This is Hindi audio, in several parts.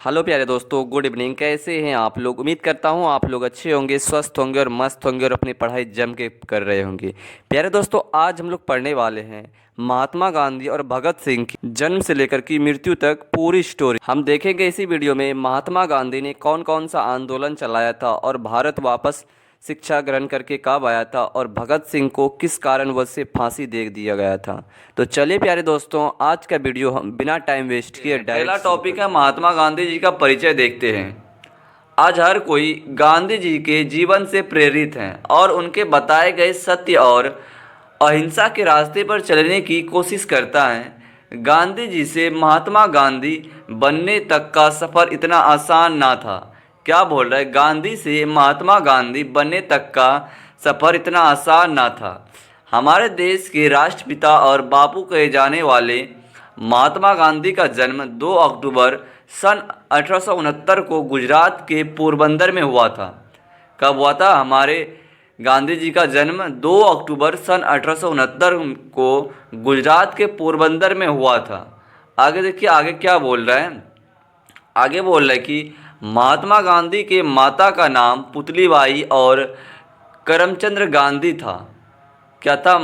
हेलो प्यारे दोस्तों, गुड इवनिंग। कैसे हैं आप लोग? उम्मीद करता हूं आप लोग अच्छे होंगे, स्वस्थ होंगे और मस्त होंगे और अपनी पढ़ाई जम के कर रहे होंगे। प्यारे दोस्तों, आज हम लोग पढ़ने वाले हैं महात्मा गांधी और भगत सिंह की जन्म से लेकर की मृत्यु तक पूरी स्टोरी। हम देखेंगे इसी वीडियो में महात्मा गांधी ने कौन कौन सा आंदोलन चलाया था और भारत वापस शिक्षा ग्रहण करके कब आया था और भगत सिंह को किस कारणवश से फांसी दे दिया गया था। तो चलिए प्यारे दोस्तों, आज का वीडियो हम बिना टाइम वेस्ट किए पहला टॉपिक है महात्मा गांधी जी का परिचय देखते हैं। आज हर कोई गांधी जी के जीवन से प्रेरित है और उनके बताए गए सत्य और अहिंसा के रास्ते पर चलने की कोशिश करता है। गांधी जी से महात्मा गांधी बनने तक का सफ़र इतना आसान ना था। क्या बोल रहा है? गांधी से महात्मा गांधी बनने तक का सफ़र इतना आसान ना था। हमारे देश के राष्ट्रपिता और बापू कहे जाने वाले महात्मा गांधी का जन्म 2 अक्टूबर सन 1869 को गुजरात के पोरबंदर में हुआ था। कब हुआ था? हमारे गांधी जी का जन्म 2 अक्टूबर सन 1869 को गुजरात के पोरबंदर में हुआ था। आगे देखिए, आगे क्या बोल रहा है। आगे बोल रहा है कि महात्मा गांधी के माता का नाम पुतलीबाई और करमचंद गांधी था। क्या था?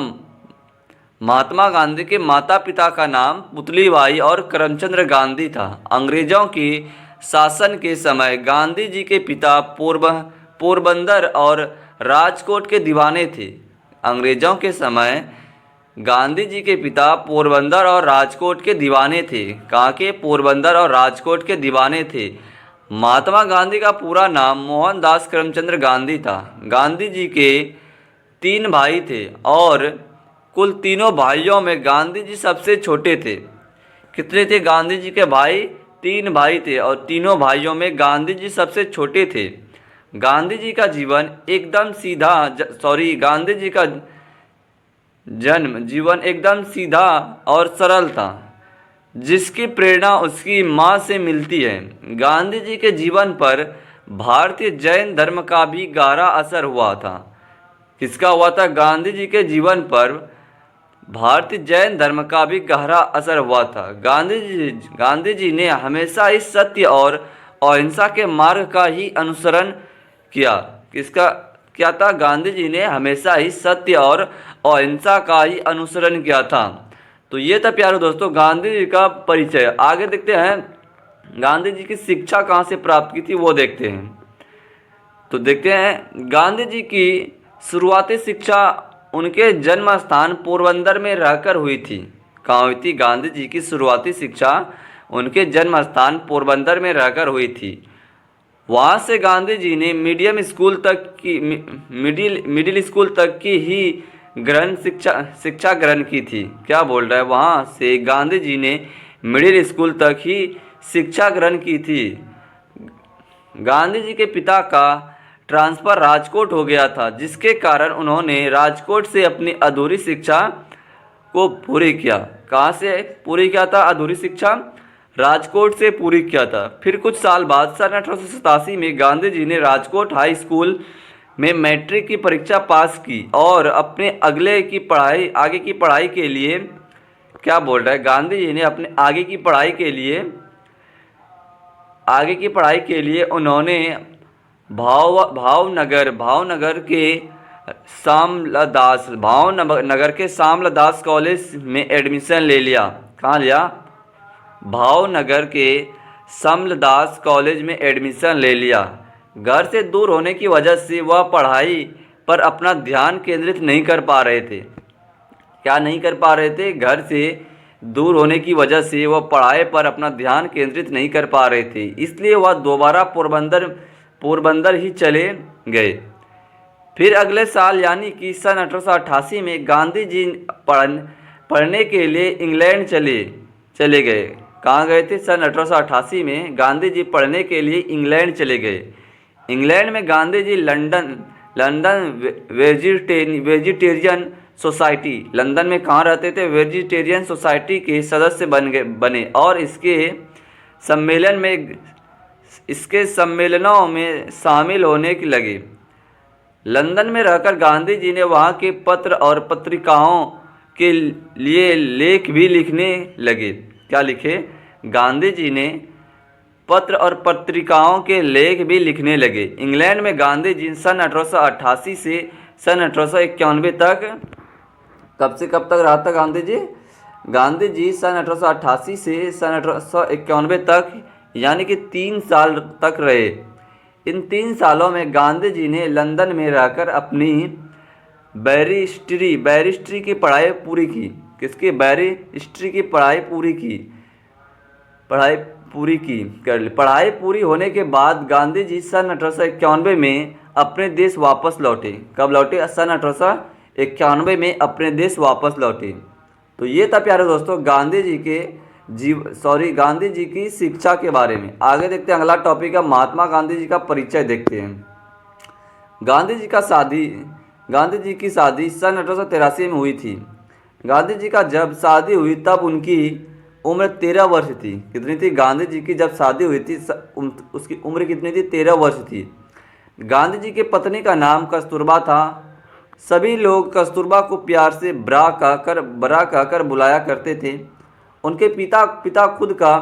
महात्मा गांधी के माता पिता का नाम पुतलीबाई और करमचंद गांधी था। अंग्रेजों के शासन के समय गांधी जी के पिता पोरबंदर और राजकोट के दीवाने थे। अंग्रेजों के समय गांधी जी के पिता पोरबंदर और राजकोट के दीवाने थे। कहाँ के? पोरबंदर और राजकोट के दीवाने थे। महात्मा गांधी का पूरा नाम मोहनदास करमचंद गांधी था। गांधी जी के 3 भाई थे और कुल तीनों भाइयों में गांधी जी सबसे छोटे थे। कितने थे गांधी जी के भाई? 3 भाई थे और तीनों भाइयों में गांधी जी सबसे छोटे थे। गांधी जी का जीवन एकदम सीधा गांधी जी का जन्म जीवन एकदम सीधा और सरल था, जिसकी प्रेरणा उसकी माँ से मिलती है। गांधी जी के जीवन पर भारतीय जैन धर्म का भी गहरा असर हुआ था। किसका हुआ था? गांधी जी के जीवन पर भारतीय जैन धर्म का भी गहरा असर हुआ था। गांधी जी ने हमेशा इस सत्य और अहिंसा के मार्ग का ही अनुसरण किया। किसका क्या था? गांधी जी ने हमेशा ही सत्य और अहिंसा का ही अनुसरण किया था। तो ये था प्यारे दोस्तों गांधी जी का परिचय। आगे देखते हैं गांधी जी की शिक्षा कहाँ से प्राप्त की थी, वो देखते हैं। तो देखते हैं गांधी जी की शुरुआती शिक्षा उनके जन्म स्थान पोरबंदर में रहकर हुई थी। कहाँ हुई थी? गांधी जी की शुरुआती शिक्षा उनके जन्म स्थान पोरबंदर में रहकर हुई थी। वहाँ से गांधी जी ने मिडिल स्कूल तक की ही शिक्षा ग्रहण की थी। क्या बोल रहा है? वहाँ से गांधी जी ने मिडिल स्कूल तक ही शिक्षा ग्रहण की थी। गांधी जी के पिता का ट्रांसफ़र राजकोट हो गया था, जिसके कारण उन्होंने राजकोट से अपनी अधूरी शिक्षा को पूरी किया। कहाँ से पूरी किया था अधूरी शिक्षा? राजकोट से पूरी किया था। फिर कुछ साल बाद सन 1887 में गांधी जी ने राजकोट हाई स्कूल में मैट्रिक की परीक्षा पास की और अपने आगे की पढ़ाई के लिए क्या बोल रहा है? गांधी जी ने अपने आगे की पढ़ाई के लिए उन्होंने भावनगर के शामलदास कॉलेज में एडमिशन ले लिया। कहाँ लिया? भावनगर के शामलदास कॉलेज में एडमिशन ले लिया। घर से दूर होने की वजह से वह पढ़ाई पर अपना ध्यान केंद्रित नहीं कर पा रहे थे। क्या नहीं कर पा रहे थे? घर से दूर होने की वजह से वह पढ़ाई पर अपना ध्यान केंद्रित नहीं कर पा रहे थे, इसलिए वह दोबारा पोरबंदर ही चले गए। फिर अगले साल यानी कि सन 1888 में गांधी जी पढ़ने के लिए इंग्लैंड चले गए। कहाँ गए थे? सन 1888 में गांधी जी पढ़ने के लिए इंग्लैंड चले गए। इंग्लैंड में Gandhi ji London vegetarian society, London में कहाँ रहते थे? वेजिटेरियन सोसाइटी के सदस्य बने और इसके सम्मेलनों में शामिल होने के लगे। लंदन में रहकर गांधी जी ने वहाँ के पत्र और पत्रिकाओं के लिए लेख भी लिखने लगे। क्या लिखे? गांधी जी ने पत्र और पत्रिकाओं के लेख भी लिखने लगे। इंग्लैंड में गांधी जी सन 1888 से सन 1891 तक, कब से कब तक रहा था गांधी जी? गांधी जी सन 1888 से सन 1891 तक, यानी कि 3 साल तक रहे। इन 3 सालों में गांधी जी ने लंदन में रहकर अपनी बैरिस्ट्री की पढ़ाई पूरी की। किसकी? बैरिस्ट्री की पढ़ाई पूरी की। पढ़ाई पूरी होने के बाद गांधी जी सन 1891 में अपने देश वापस लौटे। कब लौटे? सन 1891 में अपने देश वापस लौटे। तो ये था प्यारे दोस्तों गांधी जी की शिक्षा के बारे में। आगे देखते हैं, अगला टॉपिक है महात्मा गांधी जी का परिचय देखते हैं। गांधी जी की शादी सन 1883 में हुई थी। गांधी जी का जब शादी हुई तब उनकी उम्र 13 वर्ष थी। कितनी थी? गांधी जी की जब शादी हुई थी उसकी उम्र कितनी थी? 13 वर्ष थी। गांधी जी की पत्नी का नाम कस्तूरबा था। सभी लोग कस्तूरबा को प्यार से बरा कहकर बुलाया करते थे। उनके पिता खुद का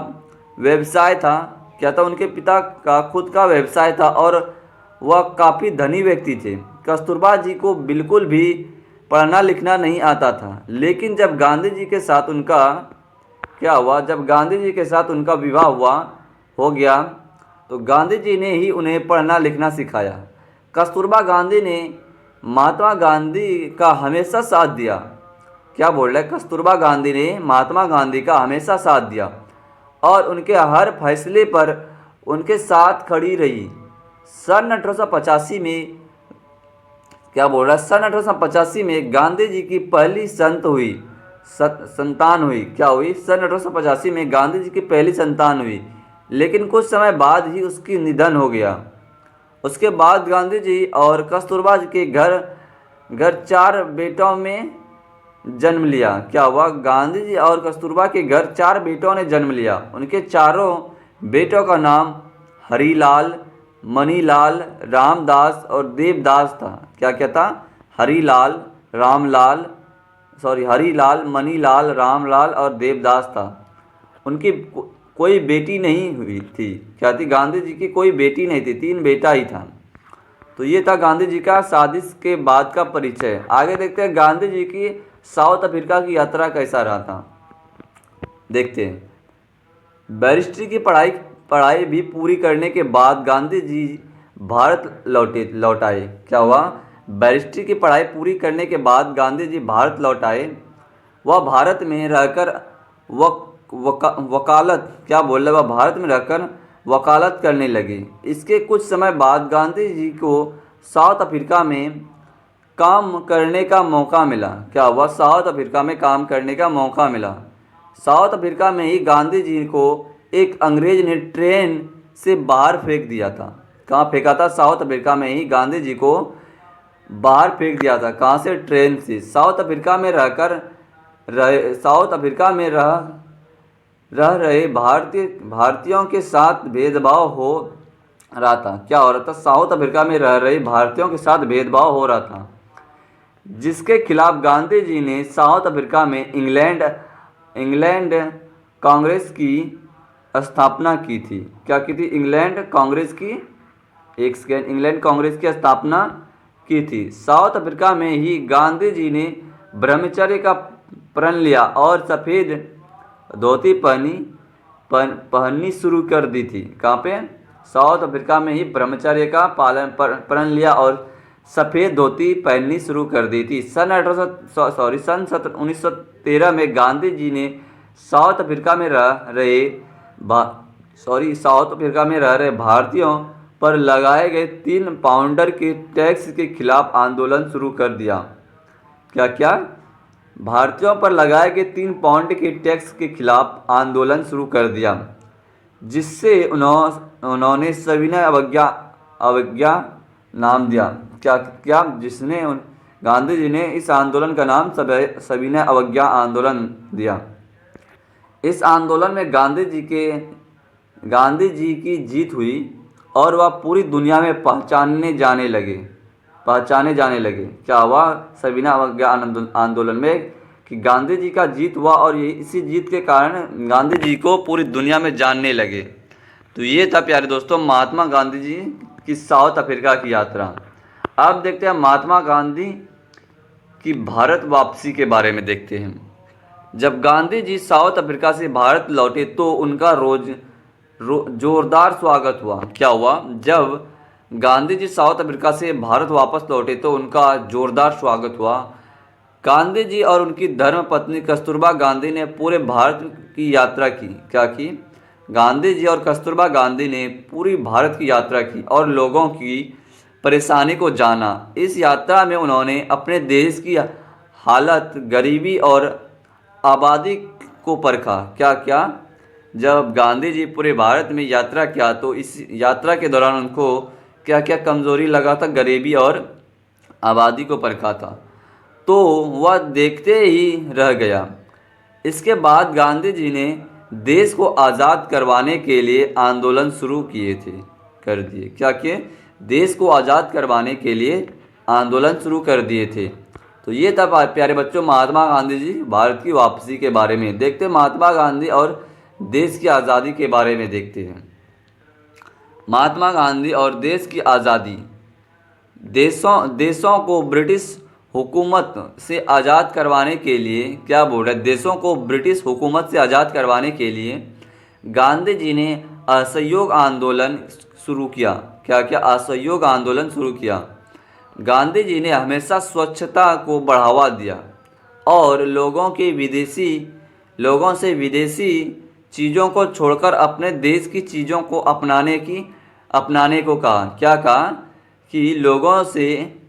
व्यवसाय था। क्या था? उनके पिता का खुद का व्यवसाय था और वह काफ़ी धनी व्यक्ति थे। कस्तूरबा जी को बिल्कुल भी पढ़ना लिखना नहीं आता था। लेकिन जब गांधी जी के साथ उनका विवाह हो गया तो गांधी जी ने ही उन्हें पढ़ना लिखना सिखाया। कस्तूरबा गांधी ने महात्मा गांधी का हमेशा साथ दिया। क्या बोल रहा है? कस्तूरबा गांधी ने महात्मा गांधी का हमेशा साथ दिया और उनके हर फैसले पर उनके साथ खड़ी रही। सन 1885 में सन 1885 में गांधी जी की पहली संतान हुई। क्या हुई? सन 1885 में गांधी जी की पहली संतान हुई, लेकिन कुछ समय बाद ही उसकी निधन हो गया। उसके बाद गांधी जी और कस्तूरबा जी के घर 4 बेटों में जन्म लिया। क्या हुआ? गांधी जी और कस्तूरबा के घर 4 बेटों ने जन्म लिया। उनके चारों बेटों का नाम हरीलाल, मणिलाल, रामदास और देवदास था। क्या था? हरीलाल, मणिलाल, रामलाल और देवदास था। उनकी कोई बेटी नहीं हुई थी। क्या थी? गांधी जी की कोई बेटी नहीं थी, 3 बेटा ही था। तो ये था गांधी जी का शादी के बाद का परिचय। आगे देखते हैं गांधी जी की साउथ अफ्रीका की यात्रा कैसा रहा था। देखते हैं। बैरिस्ट्री की पढ़ाई भी पूरी करने के बाद गांधी जी भारत लौट आए। क्या हुआ? बैरिस्ट्री की पढ़ाई पूरी करने के बाद गांधी जी भारत लौट आए। वह भारत में रहकर वकालत करने लगे। इसके कुछ समय बाद गांधी जी को साउथ अफ्रीका में काम करने का मौका मिला। क्या हुआ? साउथ अफ्रीका में काम करने का मौका मिला। साउथ अफ्रीका में ही गांधी जी को एक अंग्रेज ने ट्रेन से बाहर फेंक दिया था। कहाँ फेंका था? साउथ अफ्रीका में ही गांधी जी को बाहर फेंक दिया था। कहाँ से? ट्रेन से। साउथ अफ्रीका में रह रहे भारतीयों के साथ भेदभाव हो रहा था। क्या हो रहा था? साउथ अफ्रीका में रह रहे भारतीयों के साथ भेदभाव हो रहा था, जिसके खिलाफ गांधी जी ने साउथ अफ्रीका में इंग्लैंड कांग्रेस की स्थापना की थी। क्या की थी? इंग्लैंड कांग्रेस की स्थापना की थी। साउथ अफ्रीका में ही गांधी जी ने ब्रह्मचर्य का प्रण लिया और सफ़ेद धोती पहननी शुरू कर दी थी। कहाँ पे? साउथ अफ्रीका में ही ब्रह्मचर्य का प्रण लिया और सफ़ेद धोती पहननी शुरू कर दी थी। सन 1913 में गांधी जी ने साउथ अफ्रीका में रह रहे भारतीयों पर लगाए गए 3 पाउंडर के टैक्स के खिलाफ आंदोलन शुरू कर दिया। क्या? भारतीयों पर लगाए गए 3 पाउंड के टैक्स के खिलाफ आंदोलन शुरू कर दिया, जिससे उन्होंने सविनय अवज्ञा नाम दिया। क्या? जिसने गांधी जी ने इस आंदोलन का नाम सविनय अवज्ञा आंदोलन दिया। इस आंदोलन में गांधी जी की जीत हुई और वह पूरी दुनिया में पहचाने जाने लगे। क्या हुआ? सविनय अवज्ञा आंदोलन में कि गांधी जी का जीत हुआ और इसी जीत के कारण गांधी जी को पूरी दुनिया में जानने लगे। तो ये था प्यारे दोस्तों महात्मा गांधी जी की साउथ अफ्रीका की यात्रा। अब देखते हैं महात्मा गांधी की भारत वापसी के बारे में देखते हैं। जब गांधी जी साउथ अफ्रीका से भारत लौटे तो उनका जोरदार स्वागत हुआ। क्या हुआ? जब गांधी जी साउथ अफ्रीका से भारत वापस लौटे तो उनका जोरदार स्वागत हुआ। गांधी जी और उनकी धर्मपत्नी कस्तूरबा गांधी ने पूरे भारत की यात्रा की। क्या की? गांधी जी और कस्तूरबा गांधी ने पूरी भारत की यात्रा की और लोगों की परेशानी को जाना। इस यात्रा में उन्होंने अपने देश की हालत, गरीबी और आबादी को परखा। क्या क्या? जब गांधी जी पूरे भारत में यात्रा किया तो इस यात्रा के दौरान उनको क्या क्या कमज़ोरी लगा था? गरीबी और आबादी को परखा था, तो वह देखते ही रह गया। इसके बाद गांधी जी ने देश को आज़ाद करवाने के लिए आंदोलन शुरू कर दिए। क्या किए? देश को आज़ाद करवाने के लिए आंदोलन शुरू कर दिए थे। तो ये था प्यारे बच्चों महात्मा गांधी जी भारत की वापसी के बारे में। देखते हैं महात्मा गांधी और देश की आज़ादी के बारे में देखते हैं। महात्मा गांधी और देश की आज़ादी। देशों को ब्रिटिश हुकूमत से आज़ाद करवाने के लिए, क्या बोल रहा है, देशों को ब्रिटिश हुकूमत से आज़ाद करवाने के लिए गांधी जी ने असहयोग आंदोलन शुरू किया। क्या क्या? असहयोग आंदोलन शुरू किया। गांधी जी ने हमेशा स्वच्छता को बढ़ावा दिया और लोगों से विदेशी चीज़ों को छोड़कर अपने देश की चीज़ों को अपनाने को कहा। क्या कहा? कि लोगों से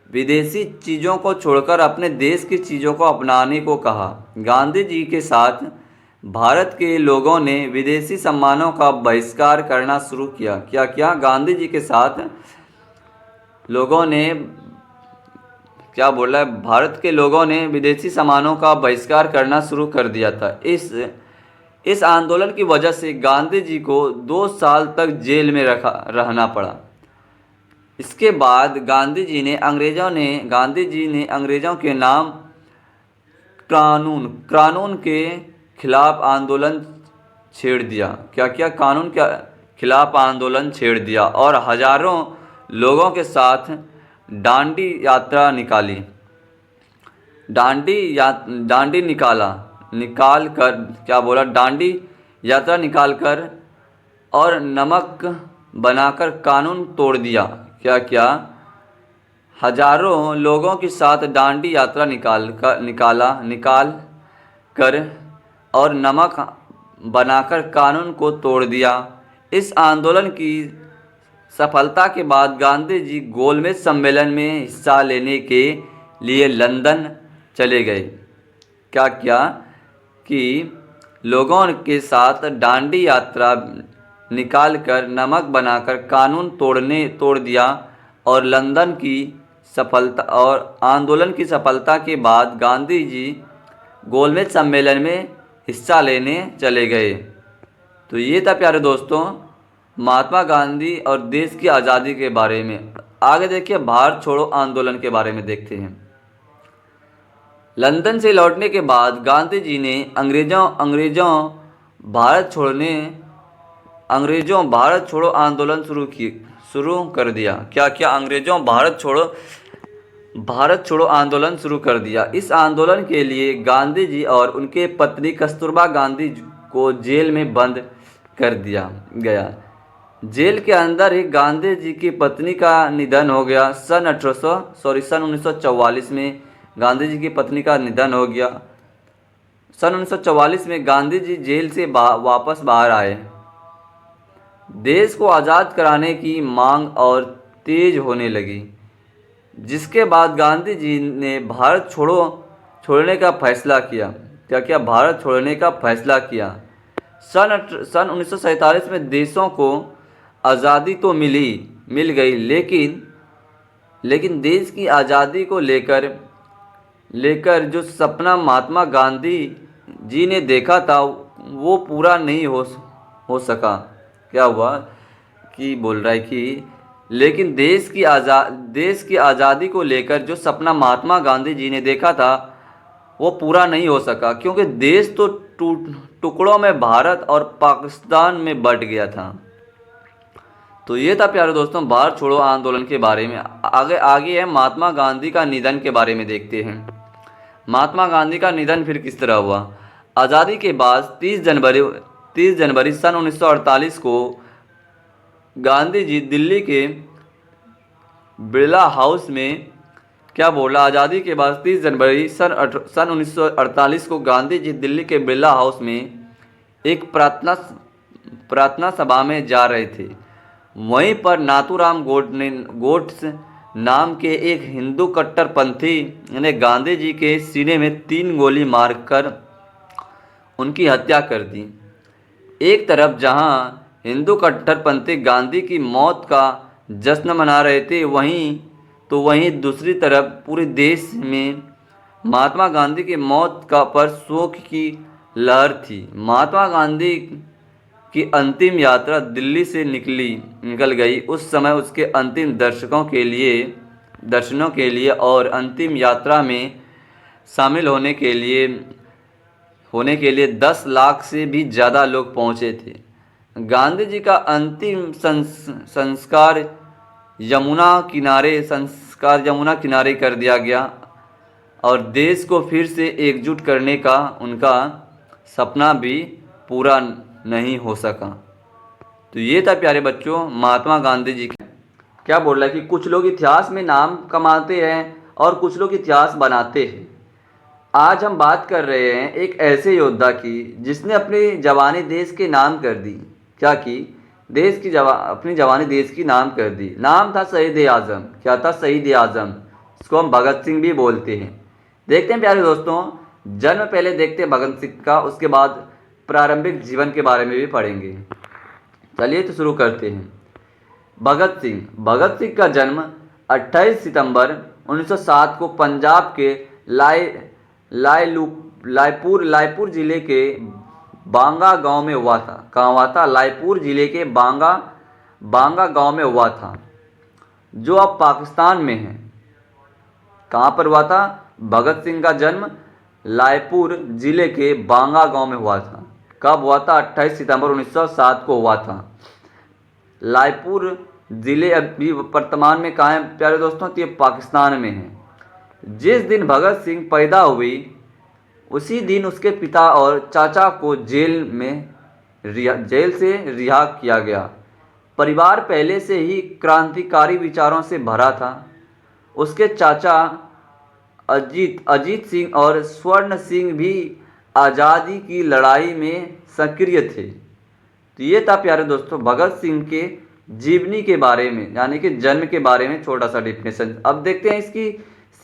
विदेशी चीज़ों को छोड़कर अपने देश की चीज़ों को अपनाने को कहा। गांधी जी के साथ भारत के लोगों ने विदेशी सामानों का बहिष्कार करना शुरू किया। क्या क्या? गांधी जी के साथ लोगों ने, क्या बोला है, भारत के लोगों ने विदेशी सामानों का बहिष्कार करना शुरू कर दिया था। इस आंदोलन की वजह से गांधी जी को 2 साल तक जेल में रहना पड़ा। इसके बाद गांधी जी ने अंग्रेज़ों के नाम कानून के खिलाफ आंदोलन छेड़ दिया। क्या क्या? कानून के खिलाफ आंदोलन छेड़ दिया और हजारों लोगों के साथ दांडी यात्रा निकाली। दांडी यात्रा निकाल कर और नमक बनाकर कानून तोड़ दिया। क्या क्या? हजारों लोगों के साथ दांडी यात्रा निकाल कर और नमक बनाकर कानून को तोड़ दिया। इस आंदोलन की सफलता के बाद गांधी जी गोलमेज सम्मेलन में हिस्सा लेने के लिए लंदन चले गए। क्या किया? कि लोगों के साथ दांडी यात्रा निकालकर नमक बनाकर कानून तोड़ दिया और आंदोलन की सफलता के बाद गांधी जी गोलमेज सम्मेलन में हिस्सा लेने चले गए। तो ये था प्यारे दोस्तों महात्मा गांधी और देश की आज़ादी के बारे में। आगे देखिए भारत छोड़ो आंदोलन के बारे में देखते हैं। लंदन से लौटने के बाद गांधी जी ने अंग्रेज़ों भारत छोड़ो आंदोलन शुरू कर दिया। क्या क्या? अंग्रेज़ों भारत छोड़ो आंदोलन शुरू कर दिया। इस आंदोलन के लिए गांधी जी और उनके पत्नी कस्तूरबा गांधी को जेल में बंद कर दिया गया। जेल के अंदर ही गांधी जी की पत्नी का निधन हो गया। सन 1944 में गांधी जी की पत्नी का निधन हो गया। सन 1944 में गांधी जी जेल से वापस बाहर आए। देश को आज़ाद कराने की मांग और तेज होने लगी, जिसके बाद गांधी जी ने भारत छोड़ने का फैसला किया। क्या क्या? भारत छोड़ने का फैसला किया। सन 1947 में देशों को आज़ादी तो मिल गई, लेकिन देश की आज़ादी को लेकर जो सपना महात्मा गांधी जी ने देखा था वो पूरा नहीं हो सका। क्या हुआ? कि बोल रहा है कि लेकिन देश की आज़ादी को लेकर जो सपना महात्मा गांधी जी ने देखा था वो पूरा नहीं हो सका, क्योंकि देश तो टुकड़ों में भारत और पाकिस्तान में बंट गया था। तो ये था प्यारे दोस्तों भारत छोड़ो आंदोलन के बारे में। आगे आगे है महात्मा गांधी का निधन के बारे में देखते हैं। महात्मा गांधी का निधन फिर किस तरह हुआ। आज़ादी के बाद 30 जनवरी सन 1948 को गांधी जी दिल्ली के बिरला हाउस में क्या बोला। आज़ादी के बाद 30 जनवरी सन 1948 को गांधी जी दिल्ली के बिरला हाउस में एक प्रार्थना सभा में जा रहे थे। वहीं पर नाथूराम गोड्स नाम के एक हिंदू कट्टरपंथी ने गांधी जी के सीने में 3 गोली मारकर उनकी हत्या कर दी। एक तरफ जहां हिंदू कट्टरपंथी गांधी की मौत का जश्न मना रहे थे, वहीं दूसरी तरफ पूरे देश में महात्मा गांधी की मौत पर शोक की लहर थी। महात्मा गांधी की अंतिम यात्रा दिल्ली से निकल गई। उस समय उसके अंतिम दर्शनों के लिए और अंतिम यात्रा में शामिल होने के लिए 10 लाख से भी ज़्यादा लोग पहुँचे थे। गांधी जी का अंतिम संस्कार यमुना किनारे कर दिया गया और देश को फिर से एकजुट करने का उनका सपना भी पूरा नहीं हो सका। तो ये था प्यारे बच्चों महात्मा गांधी जी का। क्या बोल रहा है कि कुछ लोग इतिहास में नाम कमाते हैं और कुछ लोग इतिहास बनाते हैं। आज हम बात कर रहे हैं एक ऐसे योद्धा की जिसने अपनी जवानी देश के नाम कर दी। क्या की? अपनी जवानी देश की नाम कर दी। नाम था शहीद आज़म। क्या था? शहीद आज़म। इसको हम भगत सिंह भी बोलते हैं। देखते हैं प्यारे दोस्तों जन्म पहले देखते हैं भगत सिंह का, उसके बाद प्रारंभिक जीवन के बारे में भी पढ़ेंगे। चलिए तो शुरू करते हैं। भगत सिंह का जन्म 28 सितंबर 1907 को पंजाब के लायपुर जिले के बांगा गांव में हुआ था। कहाँ हुआ था? लायपुर जिले के बांगा गांव में हुआ था, जो अब पाकिस्तान में है। कहाँ पर हुआ था? भगत सिंह का जन्म लायपुर जिले के बांगा गांव में हुआ था। कब हुआ था? 28 सितंबर 1907 को हुआ था। लायपुर ज़िले अभी वर्तमान में कहाँ है प्यारे दोस्तों? तो ये पाकिस्तान में है। जिस दिन भगत सिंह पैदा हुई उसी दिन उसके पिता और चाचा को जेल से रिहा किया गया। परिवार पहले से ही क्रांतिकारी विचारों से भरा था। उसके चाचा अजीत सिंह और स्वर्ण सिंह भी आज़ादी की लड़ाई में सक्रिय थे। तो ये था प्यारे दोस्तों भगत सिंह के जीवनी के बारे में, यानी कि जन्म के बारे में छोटा सा डिफिनेशन। अब देखते हैं इसकी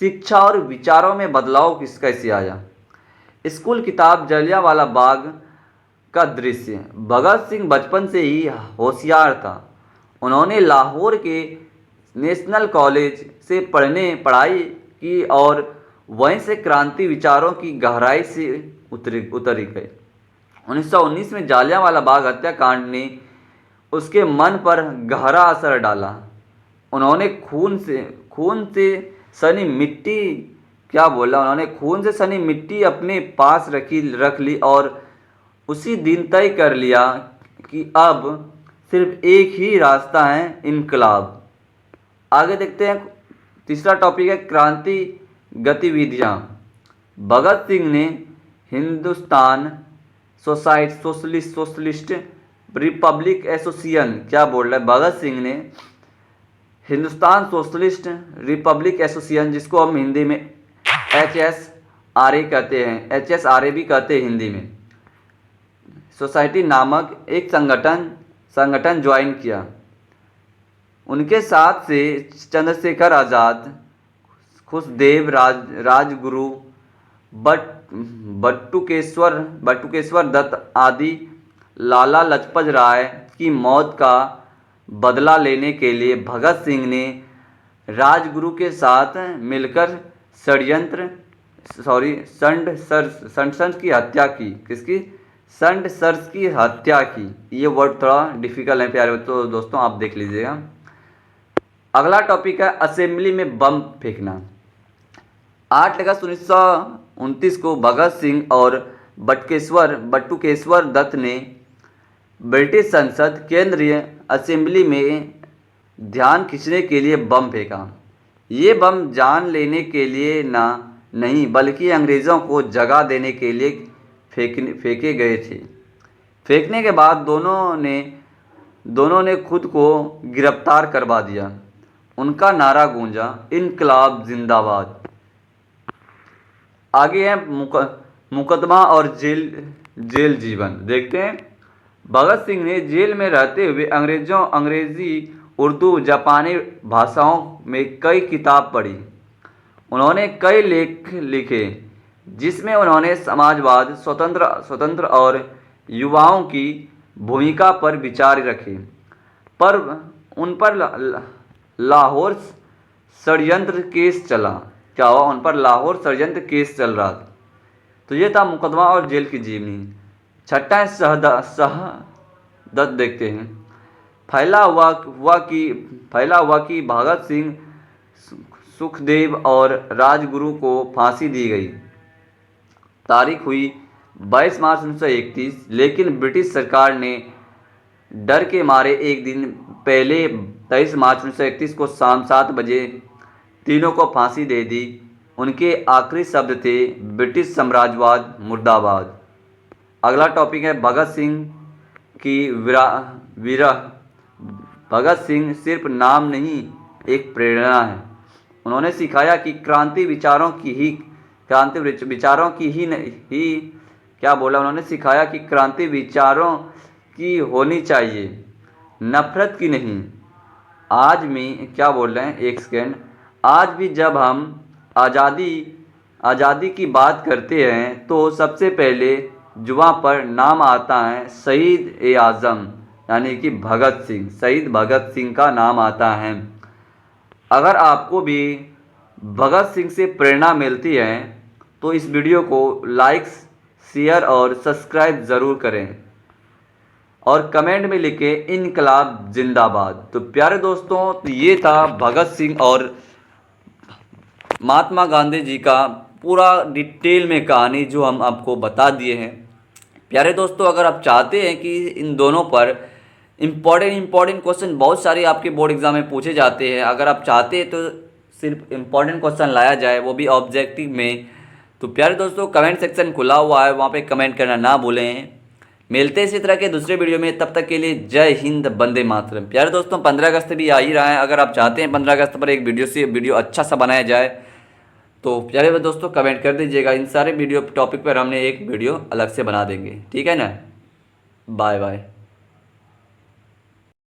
शिक्षा और विचारों में बदलाव कैसे आया। स्कूल किताब जलियांवाला बाग का दृश्य। भगत सिंह बचपन से ही होशियार था। उन्होंने लाहौर के नेशनल कॉलेज से पढ़ाई की और वहीं से क्रांति विचारों की गहराई से उतरी गए। 1919 में जलियांवाला बाग हत्याकांड ने उसके मन पर गहरा असर डाला। उन्होंने खून से सनी मिट्टी अपने पास रख ली और उसी दिन तय कर लिया कि अब सिर्फ एक ही रास्ता है, इनकलाब। आगे देखते हैं। तीसरा टॉपिक है क्रांति गतिविधियाँ। भगत सिंह ने हिंदुस्तान सोशलिस्ट रिपब्लिक एसोसिएशन, क्या बोल रहा है? भगत सिंह ने हिंदुस्तान सोशलिस्ट रिपब्लिक एसोसिएशन, जिसको हम हिंदी में HSRA कहते हैं, HSRA भी कहते हैं हिंदी में, सोसाइटी नामक एक संगठन ज्वाइन किया। उनके साथ से चंद्रशेखर आज़ाद, खुशदेव राजगुरु, बटुकेश्वर दत्त आदि लाला लाजपत राय की मौत का बदला लेने के लिए भगत सिंह ने राजगुरु के साथ मिलकर षड्यंत्र की हत्या की। किसकी? षड्यंत्र की हत्या की। ये वर्ड थोड़ा डिफिकल्ट है प्यारे, तो दोस्तों आप देख लीजिएगा। अगला टॉपिक है असेंबली में बम फेंकना। 8 अगस्त 1929 को भगत सिंह और बटुकेश्वर दत्त ने ब्रिटिश संसद केंद्रीय असेंबली में ध्यान खींचने के लिए बम फेंका। ये बम जान लेने के लिए नहीं बल्कि अंग्रेज़ों को जगा देने के लिए फेंके गए थे। फेंकने के बाद दोनों ने खुद को गिरफ्तार करवा दिया। उनका नारा गूंजा, इनकलाब जिंदाबाद। आगे है मुकदमा और जेल जीवन। देखते हैं। भगत सिंह ने जेल में रहते हुए अंग्रेजी, उर्दू, जापानी भाषाओं में कई किताब पढ़ी। उन्होंने कई लेख लिखे जिसमें उन्होंने समाजवाद, स्वतंत्र और युवाओं की भूमिका पर विचार रखे। पर उन पर लाहौर षड्यंत्र केस चला। क्या हुआ? उन पर लाहौर षड्यंत्र केस चल रहा था। तो ये था मुकदमा और जेल की जीवनी। छठा है शहादत। देखते हैं। फैला हुआ कि भगत सिंह, सुखदेव और राजगुरु को फांसी दी गई। तारीख हुई 22 मार्च 1931, लेकिन ब्रिटिश सरकार ने डर के मारे एक दिन पहले 23 मार्च 1931 को शाम 7 बजे तीनों को फांसी दे दी। उनके आखिरी शब्द थे, ब्रिटिश साम्राज्यवाद मुर्दाबाद। अगला टॉपिक है भगत सिंह की विरह। भगत सिंह सिर्फ नाम नहीं, एक प्रेरणा है। उन्होंने सिखाया कि क्रांति विचारों की होनी चाहिए, नफरत की नहीं। आज में क्या बोल रहे हैं, एक सेकेंड। आज भी जब हम आज़ादी की बात करते हैं तो सबसे पहले जुबां पर नाम आता है शहीद ए आज़म, यानी कि भगत सिंह। शहीद भगत सिंह का नाम आता है। अगर आपको भी भगत सिंह से प्रेरणा मिलती है तो इस वीडियो को लाइक, शेयर और सब्सक्राइब ज़रूर करें और कमेंट में लिखें इनकलाब जिंदाबाद। तो प्यारे दोस्तों, तो ये था भगत सिंह और महात्मा गांधी जी का पूरा डिटेल में कहानी जो हम आपको बता दिए हैं। प्यारे दोस्तों, अगर आप चाहते हैं कि इन दोनों पर इम्पॉर्टेंट क्वेश्चन बहुत सारे आपके बोर्ड एग्जाम में पूछे जाते हैं, अगर आप चाहते हैं तो सिर्फ इम्पॉर्टेंट क्वेश्चन लाया जाए, वो भी ऑब्जेक्टिव में, तो प्यारे दोस्तों कमेंट सेक्शन खुला हुआ है, वहाँ पे कमेंट करना ना भूलें। मिलते हैं इसी तरह के दूसरे वीडियो में, तब तक के लिए जय हिंद, वंदे मातरम। प्यारे दोस्तों 15 अगस्त भी आ ही रहा है। अगर आप चाहते हैं 15 अगस्त पर एक वीडियो अच्छा सा बनाया जाए तो प्यारे दोस्तों कमेंट कर दीजिएगा। इन सारे वीडियो टॉपिक पर हमने एक वीडियो अलग से बना देंगे, ठीक है ना। Bye bye.